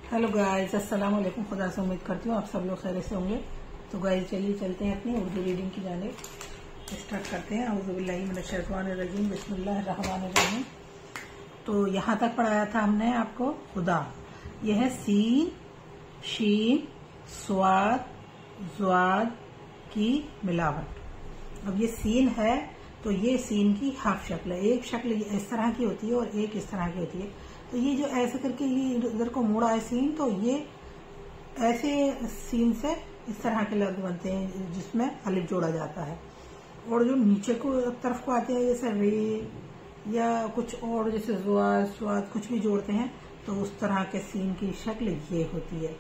Hello guys, अस्सलाम वालेकुम। खुदा से उम्मीद करती हूँ आप सब लोग खैरियत से होंगे। तो गाइस चलिए चलते हैं अपनी उर्दू रीडिंग की जानिब। स्टार्ट करते हैं। औज़ु बिल्लाहि मिनश शैतानिर रजीम, बिस्मिल्लाहिर रहमानिर रहीम। तो यहाँ तक पढ़ाया था हमने आपको खुदा। यह है सीन, शीन, स्वाद, ज़्वाद की मिलावट। अब ये सीन है तो ये सीन की हाफ शक्ल है। एक शक्ल इस तरह की होती है और एक इस तरह की होती है। तो ये जो ऐसे करके ये इधर को मुड़ा है सीन, तो ये ऐसे सीन से इस तरह के लफ्ज बनते हैं जिसमें अलिफ जोड़ा जाता है। और जो नीचे को तरफ को आते हैं जैसे रे या कुछ और जैसे ज़्वाद, स्वाद कुछ भी जोड़ते हैं तो उस तरह के सीन की शक्ल ये होती है।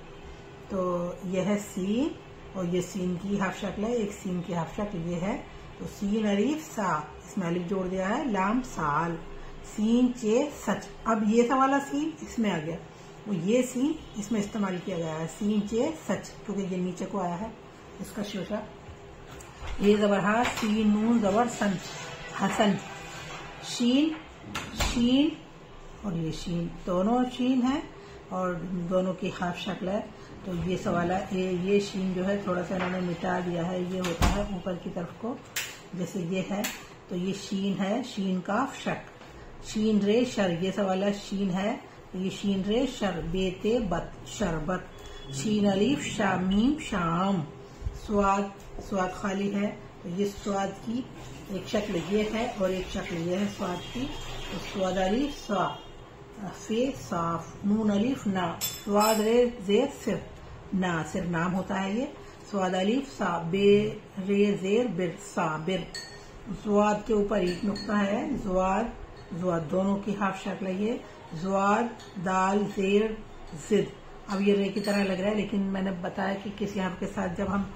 तो यह है सीन और ये सीन की हाफ शक्ल है। एक सीन की हाफ शक्ल ये है। तो सीन अलिफ सा, इसमें अलिफ जोड़ दिया है, लाम साल, सीन चे सच। अब ये सा वाला सीन इसमें आ गया, वो ये सीन इसमें इस्तेमाल किया गया है, सीन चे सच, क्योंकि ये नीचे को आया है इसका शोशा। ये जबर हा, सीन नून जबर सन, हसन, शीन, शीन और ये शीन, दोनों शीन है और दोनों की हाफ शक्ल है। तो ये सवाल है, ये शीन जो है थोड़ा सा इन्होंने मिटा दिया है, ये होता है ऊपर की तरफ को, जैसे ये है तो ये शीन है, शीन का शक। शीन रे शर, ये सवाल है, शीन है तो ये शीन रे शर, बेते बत, शरबत। शीन अलीफ शामीम शाम, स्वाद, स्वाद खाली है तो ये स्वाद की एक शक्ल ये है और एक शक्ल ये है स्वाद की। तो स्वाद अलीफ सा, फे साफ, नून अलीफ ना, स्वाद रे जेर सिर ना, सिर नाम होता है ये। स्वाद अलीफ सा, बे रे जेर बिर, साबिर। ज़्वाद के ऊपर एक नुक्ता है, ज़्वाद, ज़्वाद दोनों की हाफ शक्ल है ये। ज़्वाद दाल जेर जिद। अब ये रे की तरह लग रहा है लेकिन मैंने बताया कि किसी हर्फ के साथ जब हम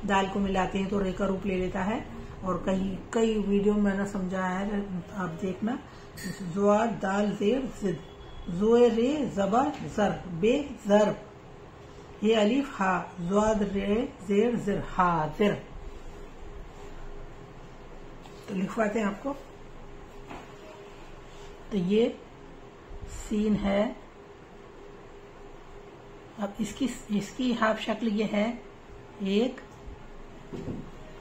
दाल को मिलाते हैं तो रे का रूप ले लेता है। और कई वीडियो में मैंने समझाया है, आप देखना। ज़्वाद दाल जेर जिद, ज़ोए रे जबर जर, बे जर, ये अलिफ हा, ज़्वाद रे जेर जिर, हाजिर। तो लिखवाते हैं आपको। तो ये सीन है। अब इसकी हाफ शक्ल ये है, एक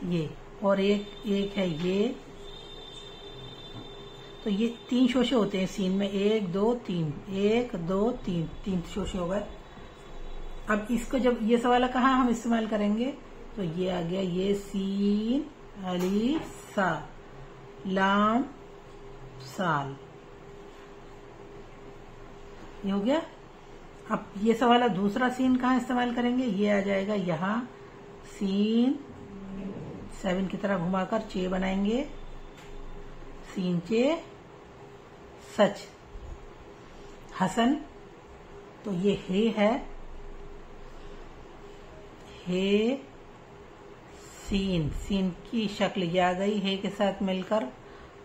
ये और एक है ये। तो ये तीन शोशे होते हैं सीन में, एक दो तीन, एक दो तीन, तीन शोशे हो गए। अब इसको जब ये सवाल कहाँ हम इस्तेमाल करेंगे तो ये आ गया, ये सीन अलीफ सा, लाम साल, ये हो गया। अब ये सवाल दूसरा सीन कहाँ इस्तेमाल करेंगे, ये आ जाएगा यहाँ, सीन 7 की तरह घुमाकर चे बनाएंगे, सीन चे सच, हसन। तो ये हे है, हे सीन, सीन की शक्ल ये आ गई हे के साथ मिलकर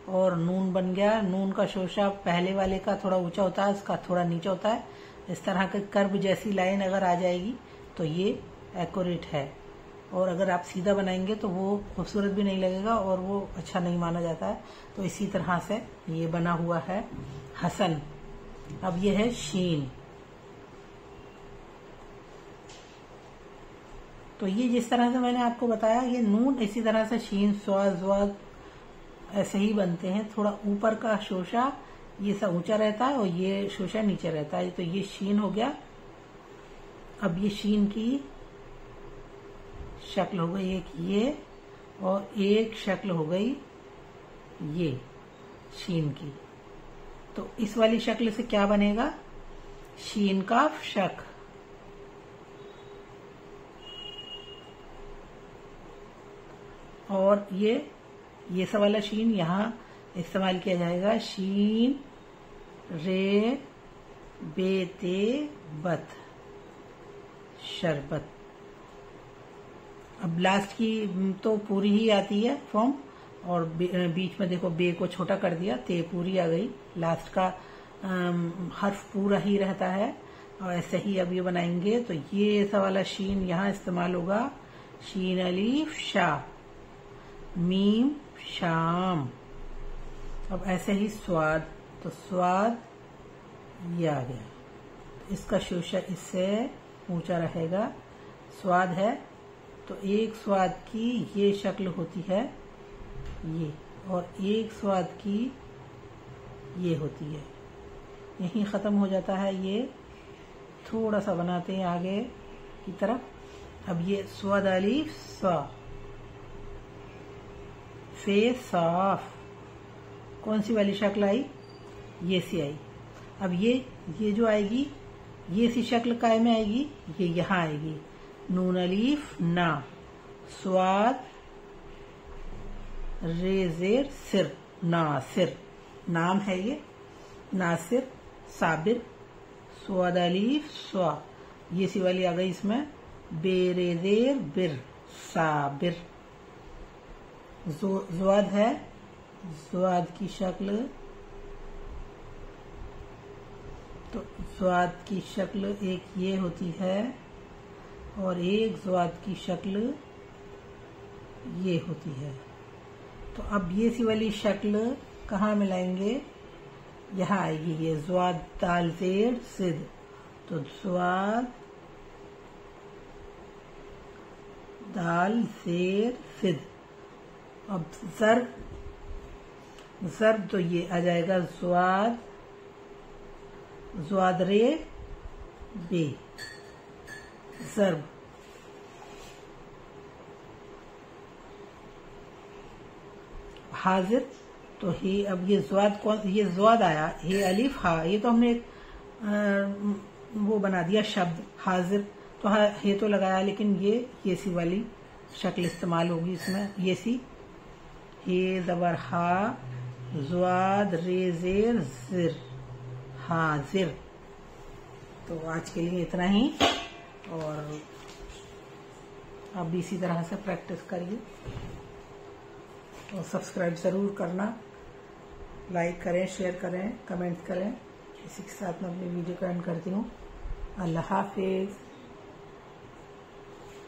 और नून बन गया। नून का शोशा पहले वाले का थोड़ा ऊंचा होता है, इसका थोड़ा नीचा होता है। इस तरह के कर्व जैसी लाइन अगर आ जाएगी तो ये एक्यूरेट है। और अगर आप सीधा बनाएंगे तो वो खूबसूरत भी नहीं लगेगा और वो अच्छा नहीं माना जाता है। तो इसी तरह से ये बना हुआ है हसन। अब ये है शीन। तो ये जिस तरह से मैंने आपको बताया, ये नून इसी तरह से शीन, स्वाद, ज़्वाद ऐसे ही बनते हैं। थोड़ा ऊपर का शोशा ये सब ऊंचा रहता है और ये शोशा नीचे रहता है। तो ये शीन हो गया। अब ये शीन की शक्ल हो गई एक ये, और एक शक्ल हो गई ये शीन की। तो इस वाली शक्ल से क्या बनेगा, शीन का शक। और ये सब वाला शीन यहाँ इस्तेमाल किया जाएगा, शीन रे बेते बत, शरबत। अब लास्ट की तो पूरी ही आती है फॉर्म, और बीच में देखो बे को छोटा कर दिया, ते पूरी आ गई। लास्ट का हर्फ पूरा ही रहता है। और ऐसे ही अब ये बनाएंगे तो ये ऐसा वाला शीन यहाँ इस्तेमाल होगा, शीन अलीफ शाह, मीम शाम। अब ऐसे ही स्वाद, तो स्वाद ये आ गया। इसका शीर्षक इससे ऊंचा रहेगा। स्वाद है तो एक स्वाद की ये शक्ल होती है ये, और एक स्वाद की ये होती है। यहीं ख़त्म हो जाता है ये। थोड़ा सा बनाते हैं आगे की तरफ। अब ये स्वाद अलीफ सा, फे साफ, कौन सी वाली शक्ल आई? ये सी आई। अब ये जो आएगी ये सी शक्ल काय में आएगी? ये यहाँ आएगी। नून अलीफ ना, स्वाद रेजेर सिर, नासिर नाम है ये, नासिर साबिर, स्वाद अलीफ स्वा, ये सी वाली आ गई इसमें, बेरेजेर बिर साबिर। ज़्वाद है, ज़्वाद की शक्ल, तो ज़्वाद की शक्ल एक ये होती है और एक ज़्वाद की शक्ल ये होती है। तो अब ये सी वाली शक्ल कहाँ मिलाएंगे? यहाँ आएगी ये ज़्वाद दाल ज़ेर सिद, तो ज़्वाद दाल ज़ेर सिद। अब ज़र्ब तो ये आ जाएगा ज़्वाद रे बे, ज़र्ब। हाजिर तो ही, अब ये ज़्वाद कौन, ये ज़्वाद आया, ये अलिफ हा, ये तो हमने वो बना दिया शब्द हाजिर, तो हे तो लगाया, लेकिन ये सी वाली शक्ल इस्तेमाल होगी इसमें, ये सी, हे ज़बर हा, ज़्वाद रे ज़ेर ज़िर, हाजिर। तो आज के लिए इतना ही, और अब इसी तरह से प्रैक्टिस करिए और सब्सक्राइब ज़रूर करना, लाइक करें, शेयर करें, कमेंट करें। इसी के साथ मैं अपनी वीडियो को एंड करती हूँ। अल्लाह हाफिज़।